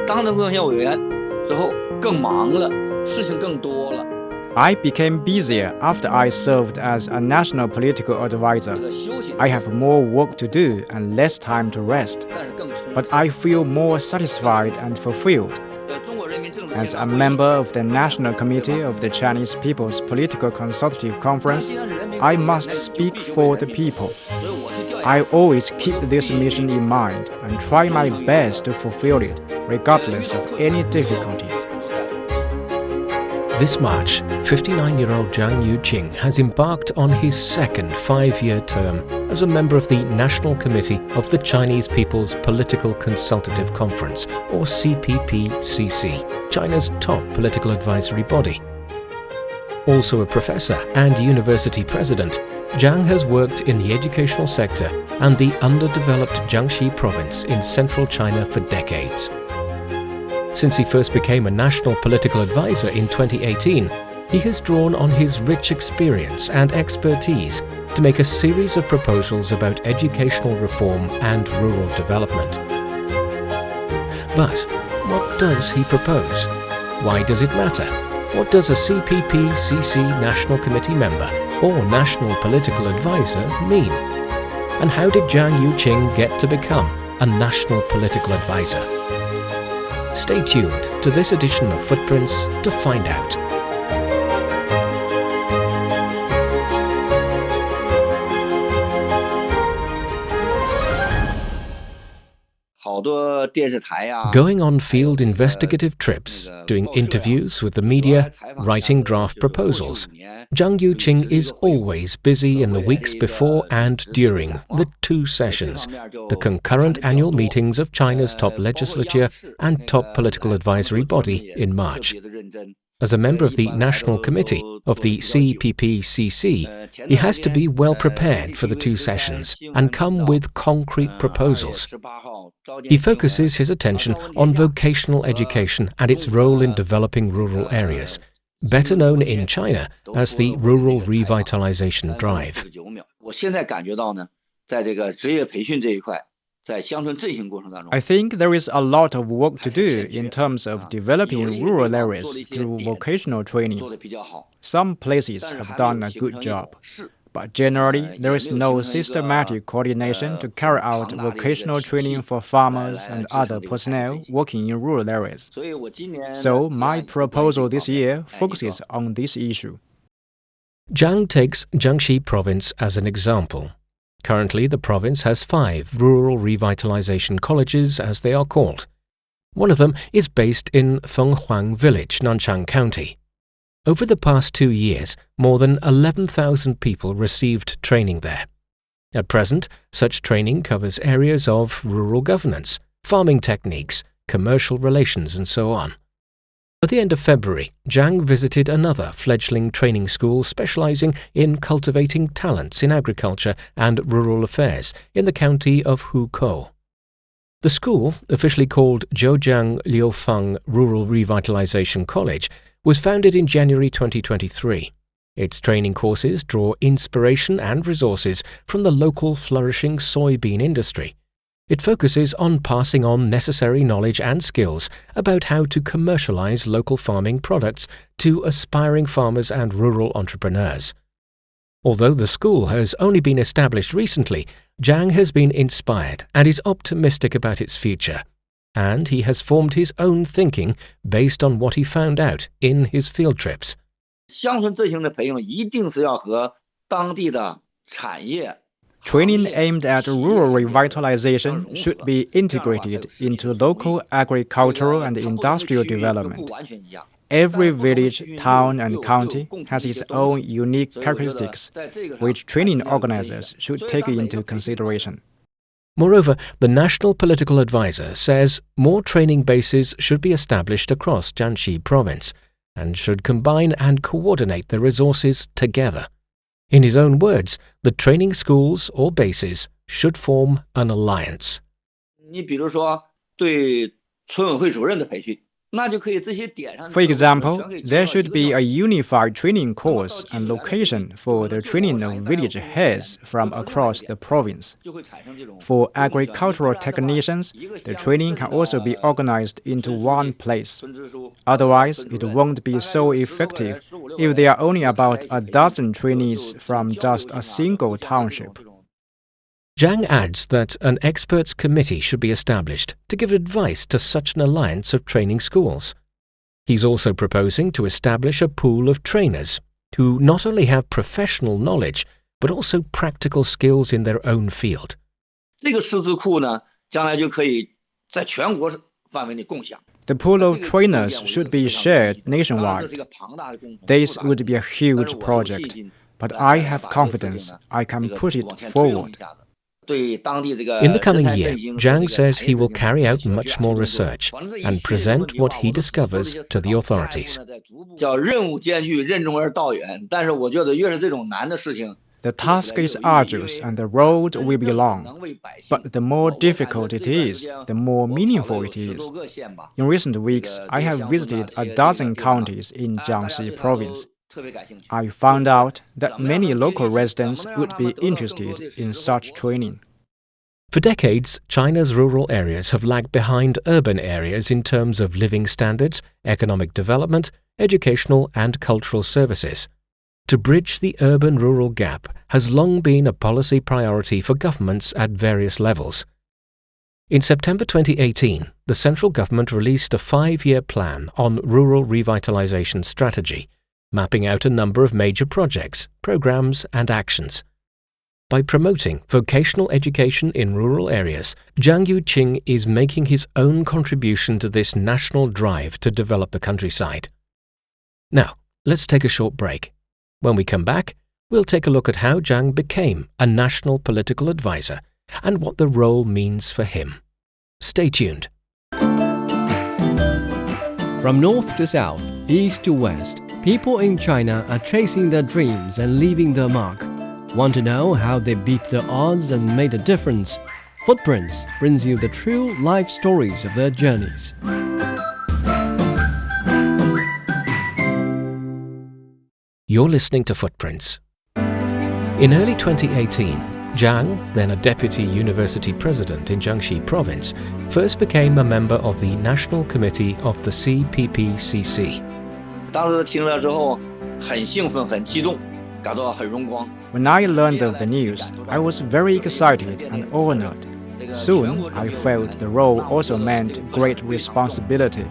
当了各项委员之后更忙了，事情更多了。I became busier after I served as a national political advisor. I have more work to do and less time to rest, but I feel more satisfied and fulfilled. As a member of the National Committee of the Chinese People's Political Consultative Conference, I must speak for the people. I always keep this mission in mind and try my best to fulfill it, regardless of any difficulties. This March, 59-year-old Zhang Yuqing has embarked on his second 5-year term as a member of the National Committee of the Chinese People's Political Consultative Conference, or CPPCC, China's top political advisory body. Also a professor and university president, Zhang has worked in the educational sector and the underdeveloped Jiangxi Province in central China for decades. Since he first became a national political advisor in 2018, he has drawn on his rich experience and expertise to make a series of proposals about educational reform and rural development. But what does he propose? Why does it matter? What does a CPPCC National Committee member or national political advisor mean? And how did Zhang Yuqing get to become a national political advisor? Stay tuned to this edition of Footprints to find out. Going on field investigative trips, doing interviews with the media, writing draft proposals, Zhang Yuqing is always busy in the weeks before and during the two sessions, the concurrent annual meetings of China's top legislature and top political advisory body in March. As a member of the National Committee of the CPPCC, he has to be well prepared for the two sessions and come with concrete proposals. He focuses his attention on vocational education and its role in developing rural areas, better known in China as the Rural Revitalization Drive. I think there is a lot of work to do in terms of developing rural areas through vocational training. Some places have done a good job, but generally there is no systematic coordination to carry out vocational training for farmers and other personnel working in rural areas. So my proposal this year focuses on this issue. Zhang takes Jiangxi Province as an example. Currently, the province has 5 rural revitalization colleges, as they are called. One of them is based in Fenghuang Village, Nanchang County. Over the past 2 years, more than 11,000 people received training there. At present, such training covers areas of rural governance, farming techniques, commercial relations, and so on. At the end of February, Zhang visited another fledgling training school specializing in cultivating talents in agriculture and rural affairs in the county of Hukou. The school, officially called Zhejiang Liufang Rural Revitalization College, was founded in January 2023. Its training courses draw inspiration and resources from the local flourishing soybean industry. It focuses on passing on necessary knowledge and skills about how to commercialize local farming products to aspiring farmers and rural entrepreneurs. Although the school has only been established recently, Zhang has been inspired and is optimistic about its future. And he has formed his own thinking based on what he found out in his field trips. Training aimed at rural revitalization should be integrated into local agricultural and industrial development. Every village, town, and county has its own unique characteristics, which training organizers should take into consideration. Moreover, the National Political Advisor says more training bases should be established across Jiangxi Province and should combine and coordinate the resources together. In his own words, the training schools or bases should form an alliance. For example, there should be a unified training course and location for the training of village heads from across the province. For agricultural technicians, the training can also be organized into one place. Otherwise, it won't be so effective if there are only about a dozen trainees from just a single township. Zhang adds that an experts committee should be established to give advice to such an alliance of training schools. He's also proposing to establish a pool of trainers who not only have professional knowledge but also practical skills in their own field. The pool of trainers should be shared nationwide. This would be a huge project, but I have confidence I can push it forward. In the coming year, Zhang says he will carry out much more research and present what he discovers to the authorities. The task is arduous and the road will be long, but the more difficult it is, the more meaningful it is. In recent weeks, I have visited a dozen counties in Jiangxi Province. I found out that many local residents would be interested in such training. For decades, China's rural areas have lagged behind urban areas in terms of living standards, economic development, educational and cultural services. To bridge the urban-rural gap has long been a policy priority for governments at various levels. In September 2018, the central government released a 5-year plan on rural revitalization strategy, mapping out a number of major projects, programs and actions. By promoting vocational education in rural areas, Zhang Yuqing is making his own contribution to this national drive to develop the countryside. Now, let's take a short break. When we come back, we'll take a look at how Zhang became a national political advisor and what the role means for him. Stay tuned. From north to south, east to west, people in China are chasing their dreams and leaving their mark. Want to know how they beat the odds and made a difference? Footprints brings you the true life stories of their journeys. You're listening to Footprints. In early 2018, Zhang, then a deputy university president in Jiangxi Province, first became a member of the National Committee of the CPPCC. When I learned of the news, I was very excited and honored. Soon, I felt the role also meant great responsibility.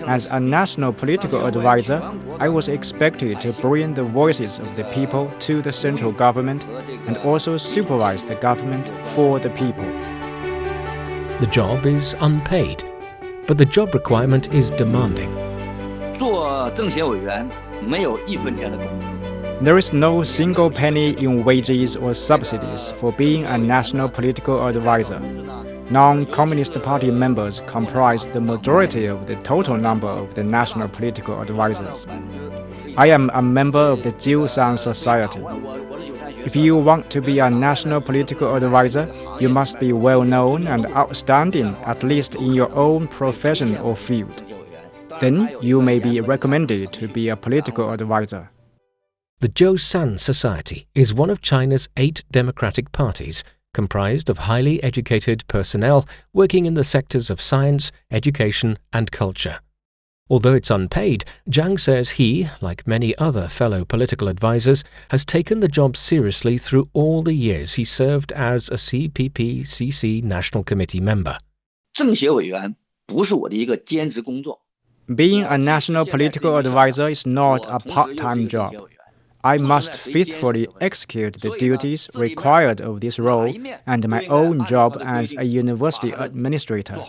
As a national political advisor, I was expected to bring the voices of the people to the central government and also supervise the government for the people. The job is unpaid, but the job requirement is demanding. There is no single penny in wages or subsidies for being a national political advisor. Non-Communist Party members comprise the majority of the total number of the national political advisors. I am a member of the Jiangxi Society. If you want to be a national political advisor, you must be well-known and outstanding, at least in your own profession or field. Then you may be recommended to be a political advisor. The Jiangxi Society is one of China's 8 democratic parties, comprised of highly educated personnel working in the sectors of science, education and culture. Although it's unpaid, Zhang says he, like many other fellow political advisors, has taken the job seriously through all the years he served as a CPPCC National Committee member. Being a national political advisor is not a part-time job. I must faithfully execute the duties required of this role and my own job as a university administrator.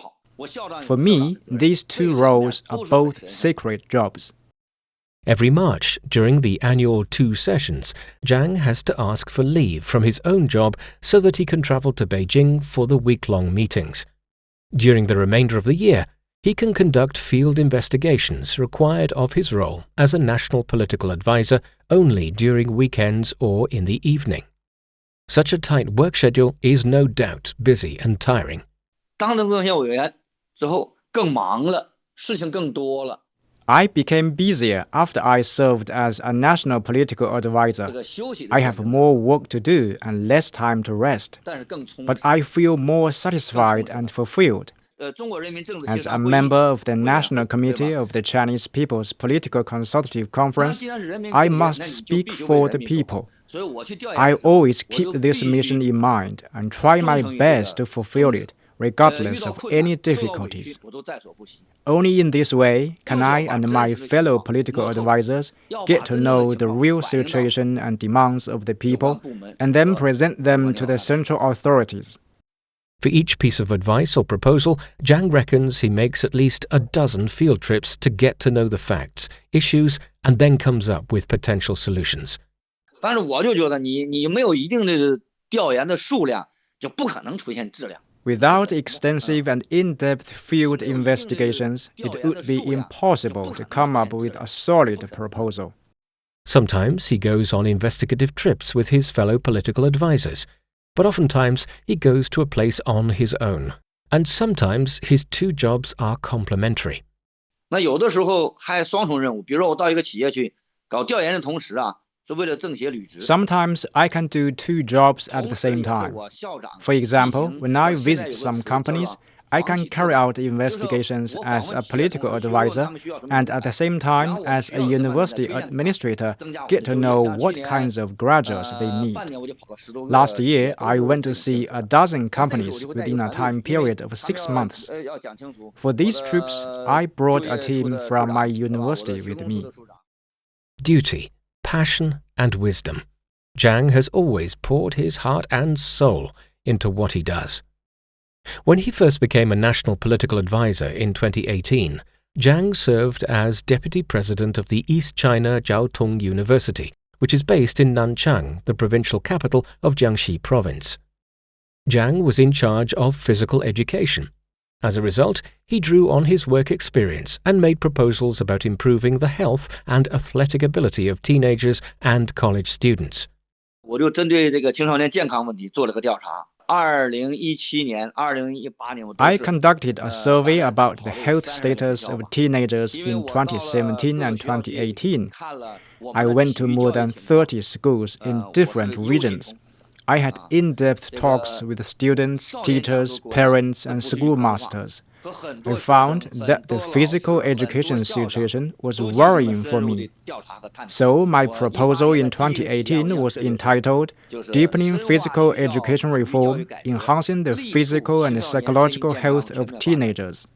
For me, these 2 roles are both sacred jobs. Every March, during the annual 2 sessions, Zhang has to ask for leave from his own job so that he can travel to Beijing for the week-long meetings. During the remainder of the year, he can conduct field investigations required of his role as a national political advisor only during weekends or in the evening. Such a tight work schedule is no doubt busy and tiring. 事情更多了。 I became busier after I served as a national political advisor. I have more work to do and less time to rest, but I feel more satisfied and fulfilled. As a member of the National Committee of the Chinese People's Political Consultative Conference, I must speak for the people. I always keep this mission in mind and try my best to fulfill it, regardless of any difficulties. Only in this way can I and my fellow political advisors get to know the real situation and demands of the people and then present them to the central authorities. For each piece of advice or proposal, Zhang reckons he makes at least a dozen field trips to get to know the facts, issues, and then comes up with potential solutions. 但是我就觉得你没有一定的调研的数量，就不可能出现质量。 Without extensive and in-depth field investigations, it would be impossible to come up with a solid proposal. Sometimes he goes on investigative trips with his fellow political advisors, but oftentimes he goes to a place on his own, and sometimes his two jobs are complementary. 那有的时候还双重任务，比如说我到一个企业去搞调研的同时啊， Sometimes I can do two jobs at the same time. For example, when I visit some companies, I can carry out investigations as a political advisor and at the same time as a university administrator get to know what kinds of graduates they need. Last year, I went to see a dozen companies within a time period of 6 months. For these trips, I brought a team from my university with me. Duty, passion, and wisdom. Zhang has always poured his heart and soul into what he does. When he first became a national political advisor in 2018, Zhang served as deputy president of the East China Jiaotong University, which is based in Nanchang, the provincial capital of Jiangxi Province. Zhang was in charge of physical education. As a result, he drew on his work experience and made proposals about improving the health and athletic ability of teenagers and college students. 我就针对这个青少年健康问题做了个调查。2017年、2018年， I conducted a survey about the health status of teenagers in 2017 and 2018. I went to more than 30 schools in different regions. I had in-depth talks with students, teachers, parents, and schoolmasters. I found that the physical education situation was worrying for me. So my proposal in 2018 was entitled Deepening Physical Education Reform, Enhancing the Physical and Psychological Health of Teenagers.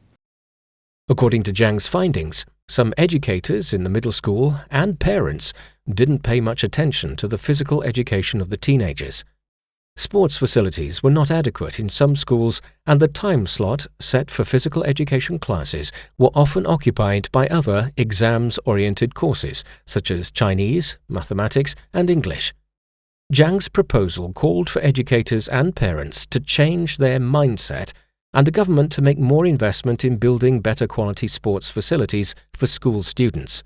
According to Zhang's findings, some educators in the middle school and parents didn't pay much attention to the physical education of the teenagers. Sports facilities were not adequate in some schools, and the time slot set for physical education classes were often occupied by other exams-oriented courses, such as Chinese, mathematics, and English. Zhang's proposal called for educators and parents to change their mindset and the government to make more investment in building better quality sports facilities for school students.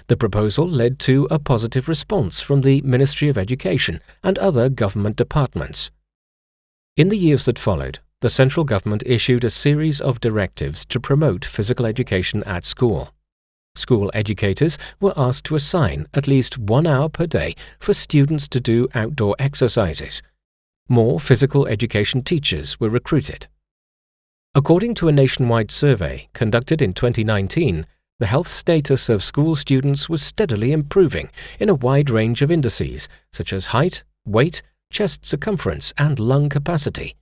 The proposal led to a positive response from the Ministry of Education and other government departments. In the years that followed, the central government issued a series of directives to promote physical education at school. School educators were asked to assign at least 1 hour per day for students to do outdoor exercises. More physical education teachers were recruited. According to a nationwide survey conducted in 2019, the health status of school students was steadily improving in a wide range of indices, such as height, weight, chest circumference, and lung capacity.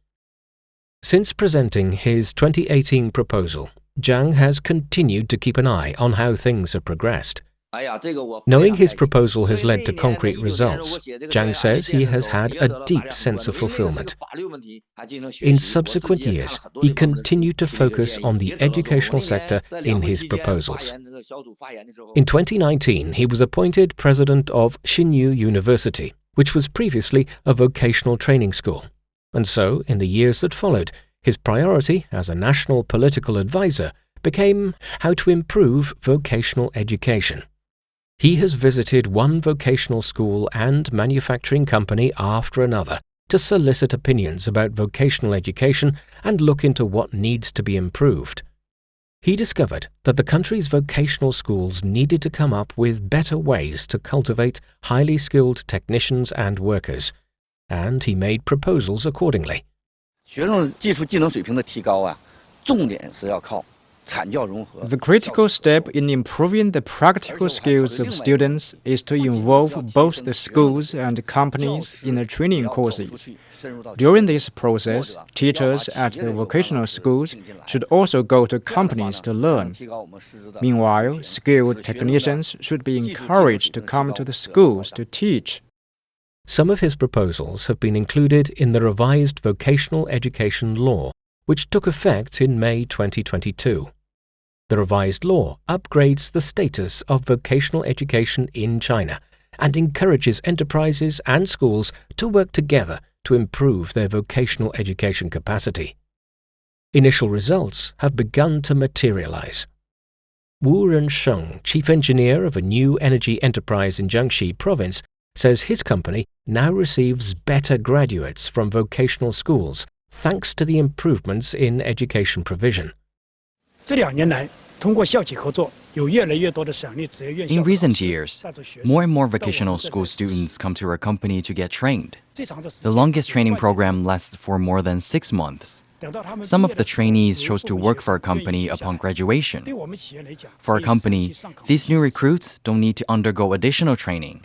Since presenting his 2018 proposal, Zhang has continued to keep an eye on how things have progressed. Knowing his proposal has led to concrete results, Zhang says he has had a deep sense of fulfillment. In subsequent years, he continued to focus on the educational sector in his proposals. In 2019, he was appointed president of Xinyu University, which was previously a vocational training school. And so, in the years that followed, his priority as a national political advisor became how to improve vocational education. He has visited one vocational school and manufacturing company after another to solicit opinions about vocational education and look into what needs to be improved. He discovered that the country's vocational schools needed to come up with better ways to cultivate highly skilled technicians and workers, and he made proposals accordingly. 学生技术技能水平的提高啊，重点是要靠 The critical step in improving the practical skills of students is to involve both the schools and companies in the training courses. During this process, teachers at the vocational schools should also go to companies to learn. Meanwhile, skilled technicians should be encouraged to come to the schools to teach. Some of his proposals have been included in the revised vocational education law, which took effect in May 2022. The revised law upgrades the status of vocational education in China and encourages enterprises and schools to work together to improve their vocational education capacity. Initial results have begun to materialize. Wu Rensheng, chief engineer of a new energy enterprise in Jiangxi Province, says his company now receives better graduates from vocational schools thanks to the improvements in education provision. In recent years, more and more vocational school students come to our company to get trained. The longest training program lasts for more than 6 months. Some of the trainees chose to work for our company upon graduation. For our company, these new recruits don't need to undergo additional training.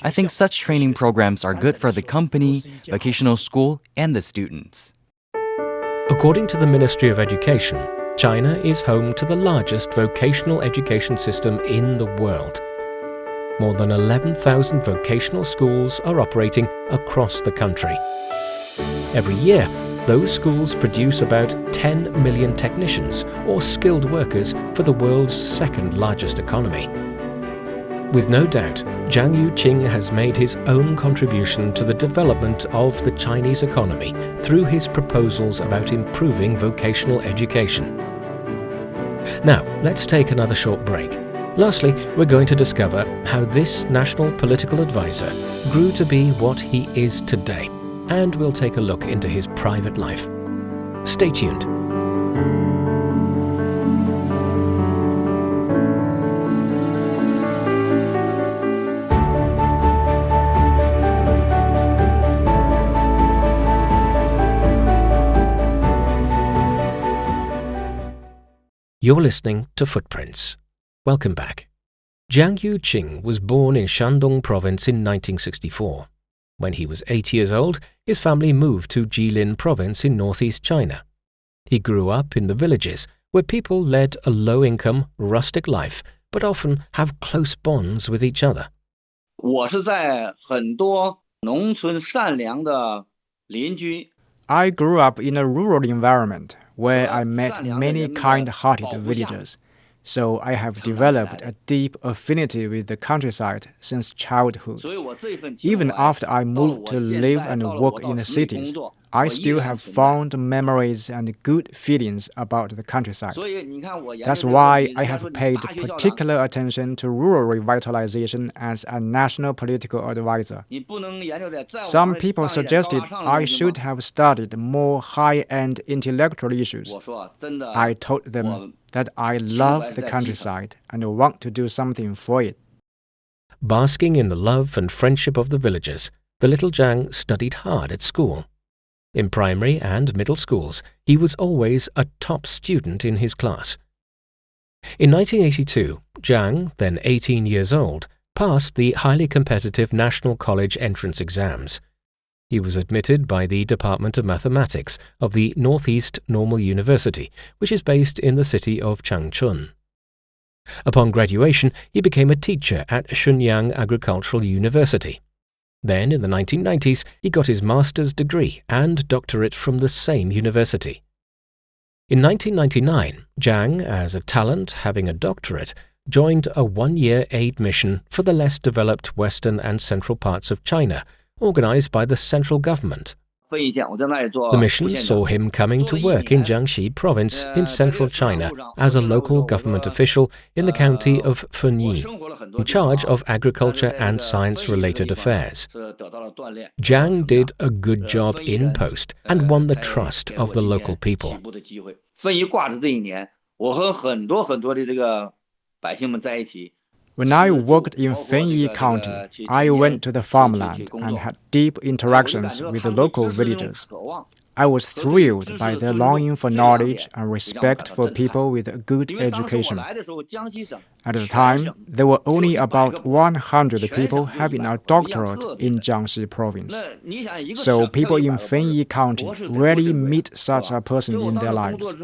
I think such training programs are good for the company, vocational school, and the students. According to the Ministry of Education, China is home to the largest vocational education system in the world. More than 11,000 vocational schools are operating across the country. Every year, those schools produce about 10 million technicians or skilled workers for the world's second largest economy. With no doubt, Zhang Yuqing has made his own contribution to the development of the Chinese economy through his proposals about improving vocational education. Now, let's take another short break. Lastly, we're going to discover how this national political advisor grew to be what he is today, and we'll take a look into his private life. Stay tuned. You're listening to Footprints. Welcome back. Zhang Yuqing was born in Shandong Province in 1964. When he was 8 years old, his family moved to Jilin Province in northeast China. He grew up in the villages, where people led a low-income, rustic life, but often have close bonds with each other. 我是在很多农村善良的邻居 I grew up in a rural environment where I met many kind-hearted villagers, so I have developed a deep affinity with the countryside since childhood. Even after I moved to live and work in the cities, I still have fond memories and good feelings about the countryside. That's why I have paid particular attention to rural revitalization as a national political advisor. Some people suggested I should have studied more high-end intellectual issues. I told them that I love the countryside and want to do something for it. Basking in the love and friendship of the villagers, the little Zhang studied hard at school. In primary and middle schools, he was always a top student in his class. In 1982, Zhang, then 18 years old, passed the highly competitive National College entrance exams. He was admitted by the Department of Mathematics of the Northeast Normal University, which is based in the city of Changchun. Upon graduation, he became a teacher at Shenyang Agricultural University. Then, in the 1990s, he got his master's degree and doctorate from the same university. In 1999, Zhang, as a talent having a doctorate, joined a one-year aid mission for the less developed western and central parts of China, organized by the central government. The mission saw him coming to work in Jiangxi Province in central China as a local government official in the county of Fenyi, in charge of agriculture and science-related affairs. Zhang did a good job in post and won the trust of the local people. When I worked in Fenyi County, I went to the farmland and had deep interactions with the local villagers. I was thrilled by their longing for knowledge and respect for people with a good education. At the time, there were only about 100 people having a doctorate in Jiangxi Province. So people in Fenyi County rarely meet such a person in their lives.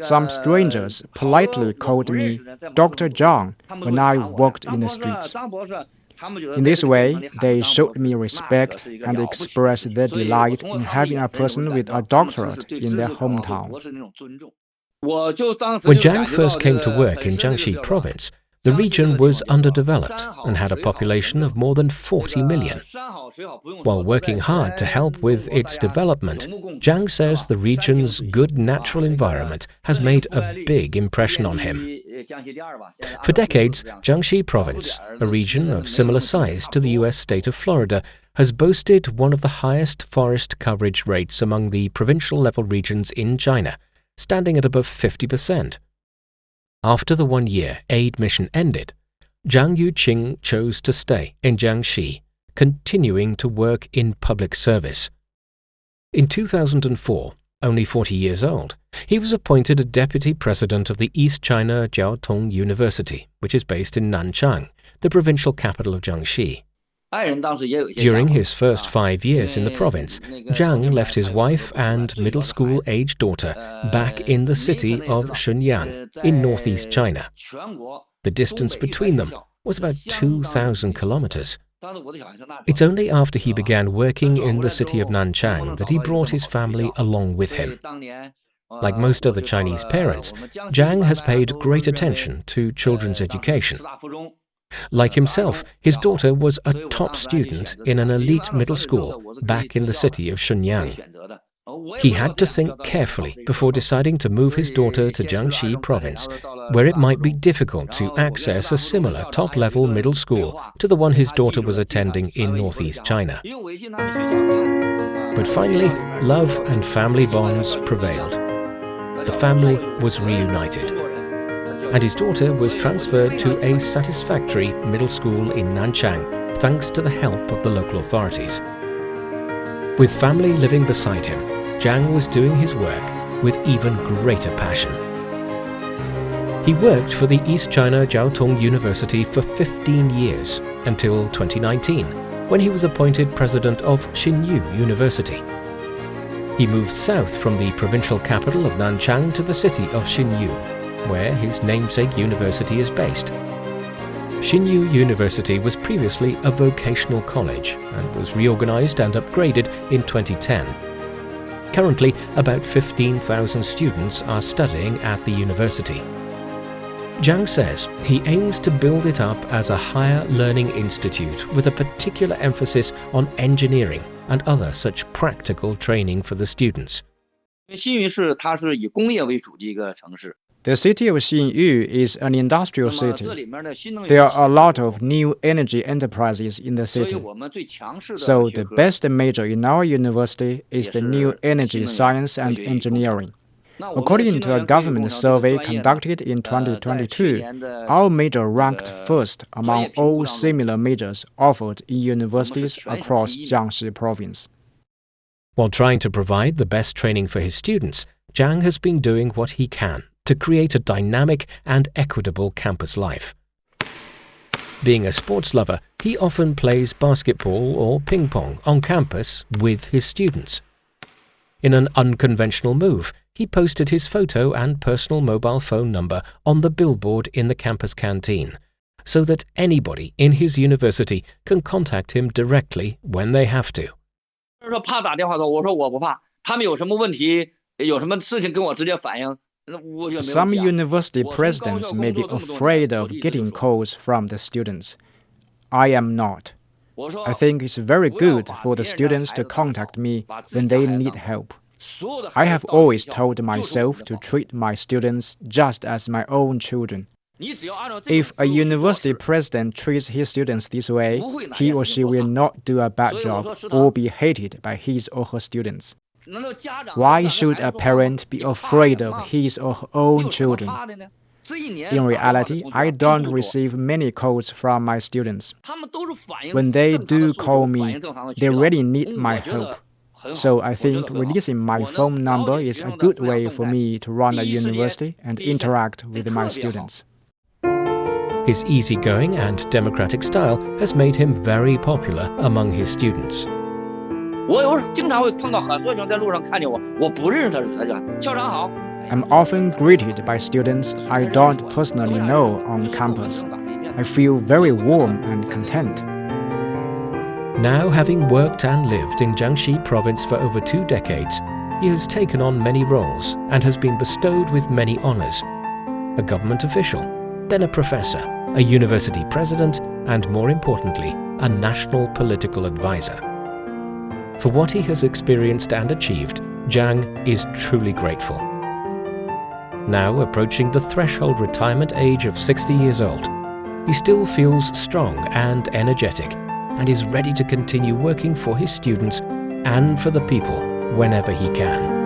Some strangers politely called me Dr. Zhang when I walked in the streets. In this way, they showed me respect and expressed their delight in having a person with a doctorate in their hometown. When Zhang first came to work in Jiangxi Province, the region was underdeveloped and had a population of more than 40 million. While working hard to help with its development, Zhang says the region's good natural environment has made a big impression on him. For decades, Jiangxi Province, a region of similar size to the US state of Florida, has boasted one of the highest forest coverage rates among the provincial-level regions in China, standing at above 50%. After the one-year aid mission ended, Zhang Yuqing chose to stay in Jiangxi, continuing to work in public service. In 2004, only 40 years old, he was appointed a deputy president of the East China Jiaotong University, which is based in Nanchang, the provincial capital of Jiangxi. During his first 5 years in the province, Zhang left his wife and middle school-aged daughter back in the city of Shenyang in northeast China. The distance between them was about 2,000 kilometers. It's only after he began working in the city of Nanchang that he brought his family along with him. Like most other Chinese parents, Zhang has paid great attention to children's education. Like himself, his daughter was a top student in an elite middle school back in the city of Shenyang. He had to think carefully before deciding to move his daughter to Jiangxi Province, where it might be difficult to access a similar top-level middle school to the one his daughter was attending in northeast China. But finally, love and family bonds prevailed. The family was reunited, and his daughter was transferred to a satisfactory middle school in Nanchang thanks to the help of the local authorities. With family living beside him, Zhang was doing his work with even greater passion. He worked for the East China Jiaotong University for 15 years, until 2019, when he was appointed president of Xinyu University. He moved south from the provincial capital of Nanchang to the city of Xinyu, where his namesake university is based. Xinyu University was previously a vocational college and was reorganized and upgraded in 2010. Currently, about 15,000 students are studying at the university. Zhang says he aims to build it up as a higher learning institute with a particular emphasis on engineering and other such practical training for the students. The city of Xinyu is an industrial city. There are a lot of new energy enterprises in the city. So the best major in our university is the new energy science and engineering. According to a government survey conducted in 2022, our major ranked first among all similar majors offered in universities across Jiangxi Province. While trying to provide the best training for his students, Zhang has been doing what he can to create a dynamic and equitable campus life. Being a sports lover, he often plays basketball or ping pong on campus with his students. In an unconventional move, he posted his photo and personal mobile phone number on the billboard in the campus canteen, so that anybody in his university can contact him directly when they have to. Some university presidents may be afraid of getting calls from the students. I am not. I think it's very good for the students to contact me when they need help. I have always told myself to treat my students just as my own children. If a university president treats his students this way, he or she will not do a bad job or be hated by his or her students. Why should a parent be afraid of his or her own children? In reality, I don't receive many calls from my students. When they do call me, they really need my help. So I think releasing my phone number is a good way for me to run a university and interact with my students. His easygoing and democratic style has made him very popular among his students. I'm often greeted by students I don't personally know on campus. I feel very warm and content. Now, having worked and lived in Jiangxi Province for over 2 decades, he has taken on many roles and has been bestowed with many honors. A government official, then a professor, a university president, and more importantly, a national political advisor. For what he has experienced and achieved, Zhang is truly grateful. Now approaching the threshold retirement age of 60 years old, he still feels strong and energetic and is ready to continue working for his students and for the people whenever he can.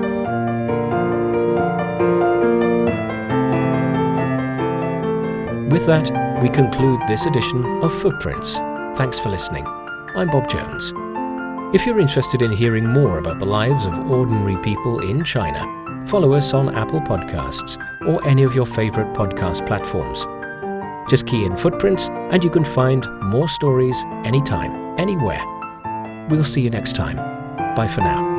With that, we conclude this edition of Footprints. Thanks for listening. I'm Bob Jones. If you're interested in hearing more about the lives of ordinary people in China, follow us on Apple Podcasts or any of your favorite podcast platforms. Just key in Footprints and you can find more stories anytime, anywhere. We'll see you next time. Bye for now.